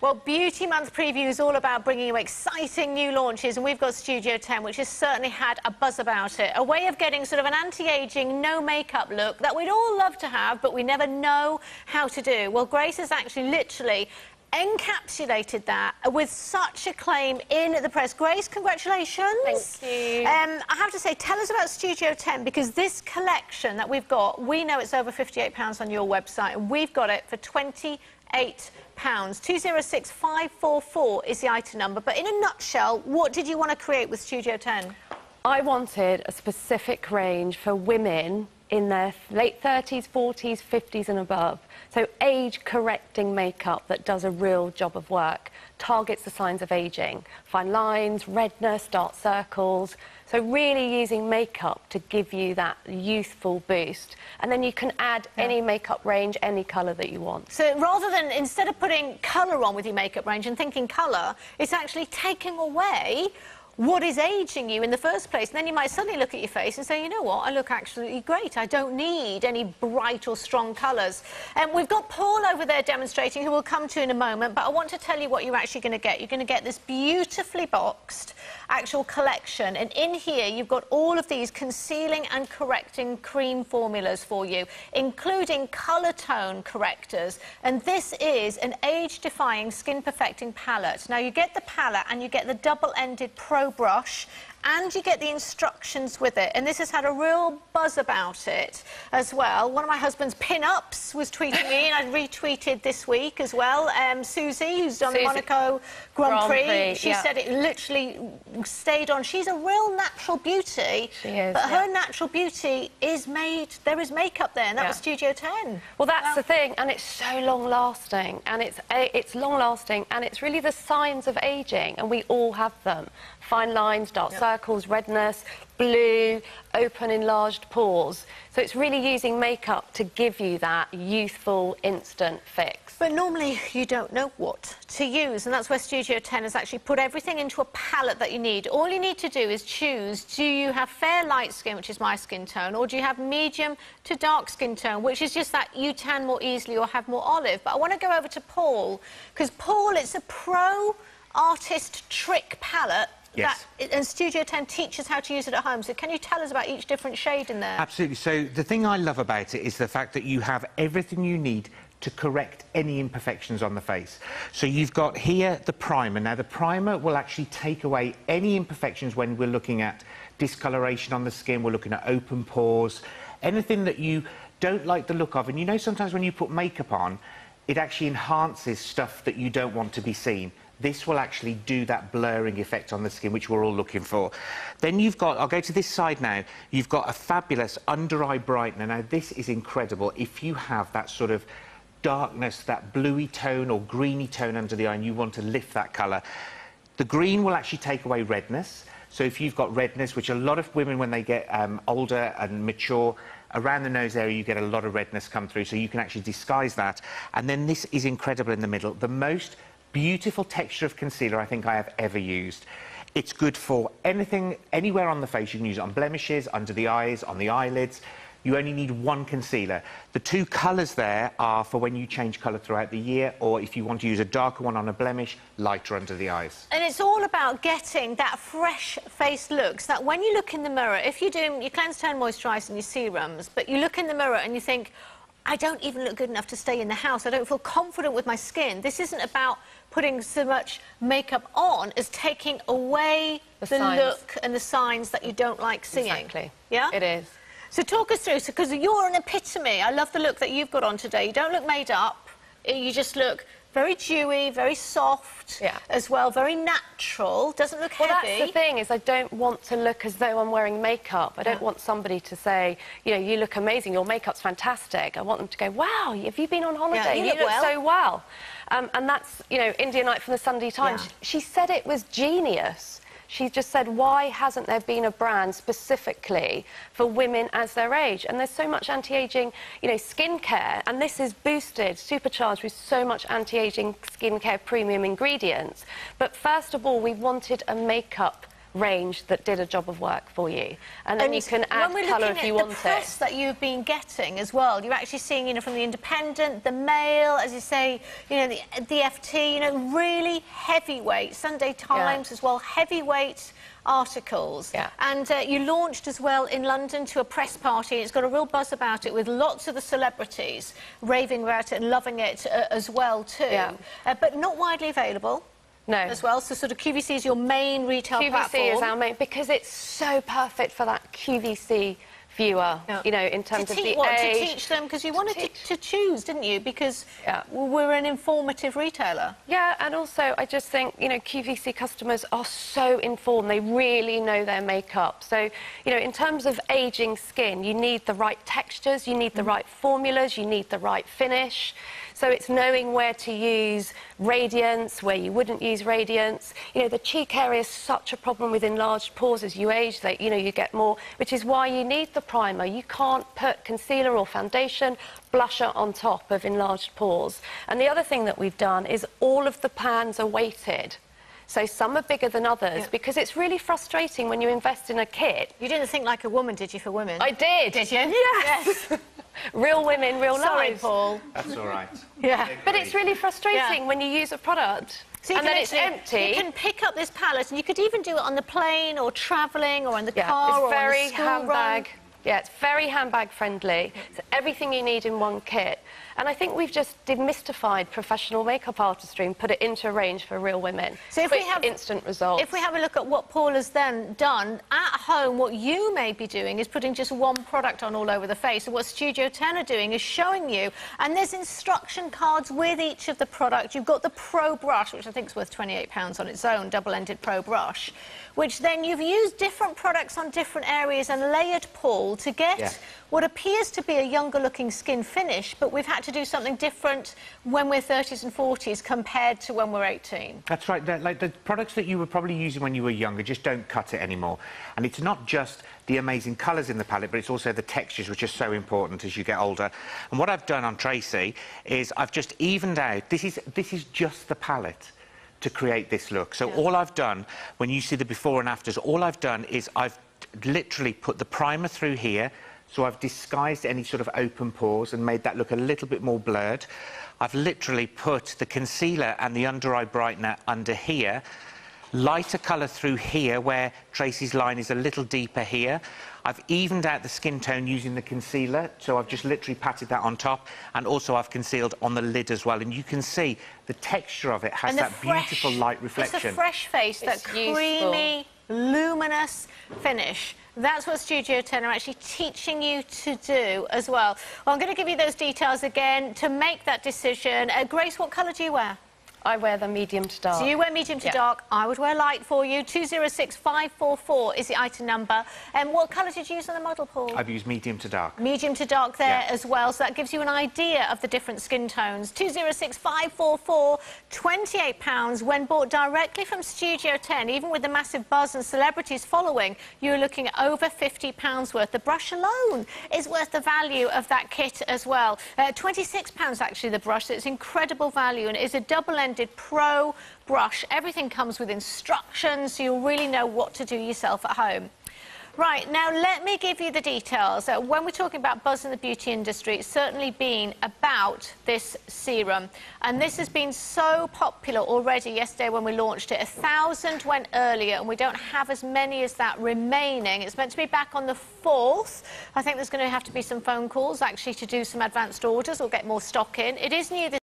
Well, Beauty Month preview is all about bringing you exciting new launches, and we've got Studio 10, which has certainly had a buzz about it. A way of getting sort of an anti-aging, no makeup look that we'd all love to have, but we never know how to do. Well, Grace has actually literally encapsulated that with such acclaim in the press. Grace, congratulations. Thank you. I have to say, tell us about Studio 10, because this collection that we've got, we know it's over £58 on your website, and we've got it for £28. 206544 is the item number. But in a nutshell, what did you want to create with Studio 10? I wanted a specific range for women in their late 30s, 40s, 50s and above. So age-correcting makeup that does a real job of work, targets the signs of ageing, fine lines, redness, dark circles. So really using makeup to give you that youthful boost. And then you can add any makeup range, any colour that you want. So rather than, instead of putting colour on with your makeup range and thinking colour, it's actually taking away what is aging you in the first place. And then you might suddenly look at your face and say, you know what, I look absolutely great. I don't need any bright or strong colours. And we've got Paul over there demonstrating, who we'll come to in a moment, but I want to tell you what you're actually going to get. You're going to get this beautifully boxed actual collection, and in here you've got all of these concealing and correcting cream formulas for you, including colour tone correctors, and this is an age-defying, skin-perfecting palette. Now, you get the palette and you get the double-ended pro brush, and you get the instructions with it, and this has had a real buzz about it as well. One of my husband's pin-ups was tweeting me, and I retweeted this week as well. Susie, who's done the Monaco Grand Prix, she said it literally stayed on. She's a real natural beauty, she is, but her natural beauty is made, there is makeup there, and that was Studio 10. Well, that's the thing, and it's so long-lasting, and it's long-lasting, and it's really the signs of ageing, and we all have them. Fine lines, dark circles, redness, blue, open, enlarged pores. So it's really using makeup to give you that youthful, instant fix. But normally you don't know what to use, and that's where Studio 10 has actually put everything into a palette that you need. All you need to do is choose, do you have fair light skin, which is my skin tone, or do you have medium to dark skin tone, which is just that you tan more easily or have more olive. But I want to go over to Paul, because Paul, it's a pro artist trick palette. Yes. And Studio 10 teaches how to use it at home. So can you tell us about each different shade in there? Absolutely. So the thing I love about it is the fact that you have everything you need to correct any imperfections on the face. So you've got here the primer. Now, the primer will actually take away any imperfections when we're looking at discoloration on the skin, we're looking at open pores, anything that you don't like the look of. And you know, sometimes when you put makeup on, it actually enhances stuff that you don't want to be seen. This will actually do that blurring effect on the skin, which we're all looking for. Then you've got, I'll go to this side now, you've got a fabulous under-eye brightener. Now, this is incredible. If you have that sort of darkness, that bluey tone or greeny tone under the eye, and you want to lift that colour, the green will actually take away redness. So if you've got redness, which a lot of women, when they get older and mature, around the nose area, you get a lot of redness come through, so you can actually disguise that. And then this is incredible in the middle. The most beautiful texture of concealer I think I have ever used. It's good for anything, anywhere on the face. You can use it on blemishes, under the eyes, on the eyelids. You only need one concealer. The two colours there are for when you change colour throughout the year, or if you want to use a darker one on a blemish, lighter under the eyes. And it's all about getting that fresh face look, so that when you look in the mirror, if you're doing your cleanse, tone, moisturise and your serums, but you look in the mirror and you think, I don't even look good enough to stay in the house, I don't feel confident with my skin. This isn't about putting so much makeup on as taking away the look and the signs that you don't like seeing. Exactly. Yeah? It is. So talk us through, because you're an epitome. I love the look that you've got on today. You don't look made up. You just look very dewy, very soft as well, very natural, doesn't look heavy. Well, that's the thing, is I don't want to look as though I'm wearing makeup. I don't want somebody to say, you know, you look amazing, your makeup's fantastic. I want them to go, wow, have you been on holiday? You look so well. And that's, you know, India Knight from the Sunday Times. She said it was genius. She just said, why hasn't there been a brand specifically for women as their age? And there's so much anti-aging, you know, skincare, and this is boosted, supercharged with so much anti-aging skincare premium ingredients. But first of all, we wanted a makeup range that did a job of work for you. And then you can add colour if you want it. The press that you've been getting as well, you're actually seeing, you know, from the Independent, the Mail, as you say, you know, the FT, you know, really heavyweight, Sunday Times as well, heavyweight articles. And you launched as well in London to a press party. It's got a real buzz about it, with lots of the celebrities raving about it and loving it as well too. But not widely available. No. As well, so sort of QVC is your main retail platform. QVC is our main, because it's so perfect for that QVC viewer, you know, in terms of the age. To teach them, because you wanted to choose, didn't you? Because we're an informative retailer. Yeah, and also I just think, you know, QVC customers are so informed. They really know their makeup. So, you know, in terms of ageing skin, you need the right textures, you need the right formulas, you need the right finish. So it's knowing where to use radiance, where you wouldn't use radiance. You know, the cheek area is such a problem with enlarged pores as you age, that, you know, you get more, which is why you need the primer. You can't put concealer or foundation, blusher on top of enlarged pores. And the other thing that we've done is all of the pans are weighted. So some are bigger than others, because it's really frustrating when you invest in a kit. You didn't think like a woman, did you, for women? I did. Did you? Yes. Real women, real lives. Sorry, Paul. That's all right. But it's really frustrating when you use a product and then it's empty. You can pick up this palette, and you could even do it on the plane or travelling or in the car or very on the school handbag. run. Yeah, it's very handbag friendly. It's everything you need in one kit. And I think we've just demystified professional makeup artistry and put it into a range for real women. So if we have instant results. If we have a look at what Paul has then done at home, what you may be doing is putting just one product on all over the face. And what Studio 10 are doing is showing you, and there's instruction cards with each of the products. You've got the Pro Brush, which I think is worth £28 on its own, double-ended Pro Brush, which then you've used different products on different areas and layered, Paul, to get what appears to be a younger-looking skin finish, but we've had to do something different when we're 30s and 40s compared to when we're 18. That's right. Like the products that you were probably using when you were younger just don't cut it anymore. And it's not just the amazing colours in the palette, but it's also the textures, which are so important as you get older. And what I've done on Tracy is I've just evened out. This is just the palette to create this look. So all I've done, when you see the before and afters, all I've done is I've literally put the primer through here. So I've disguised any sort of open pores and made that look a little bit more blurred. I've literally put the concealer and the under-eye brightener under here, lighter colour through here where Tracy's line is a little deeper here. I've evened out the skin tone using the concealer, so I've just literally patted that on top, and also I've concealed on the lid as well. And you can see the texture of it has that beautiful light reflection. It's a fresh face, that creamy, luminous finish. That's what Studio 10 are actually teaching you to do as well. Well, I'm going to give you those details again to make that decision. Grace, what colour do you wear? I wear the medium to dark. So you wear medium to dark. I would wear light for you. 206544 is the item number. And what colour did you use on the model, Paul? I've used medium to dark. Medium to dark there as well, so that gives you an idea of the different skin tones. 206544, £28 when bought directly from Studio 10. Even with the massive buzz and celebrities following, you're looking at over £50 worth. The brush alone is worth the value of that kit as well. £26 actually the brush, so it's incredible value, and it is a double-ended Pro Brush. Everything comes with instructions, so you'll really know what to do yourself at home. Right, now let me give you the details. When we're talking about buzz in the beauty industry, it's certainly been about this serum. And this has been so popular already yesterday when we launched it. 1,000 went earlier, and we don't have as many as that remaining. It's meant to be back on the 4th. I think there's going to have to be some phone calls, actually, to do some advanced orders or get more stock in. It is new this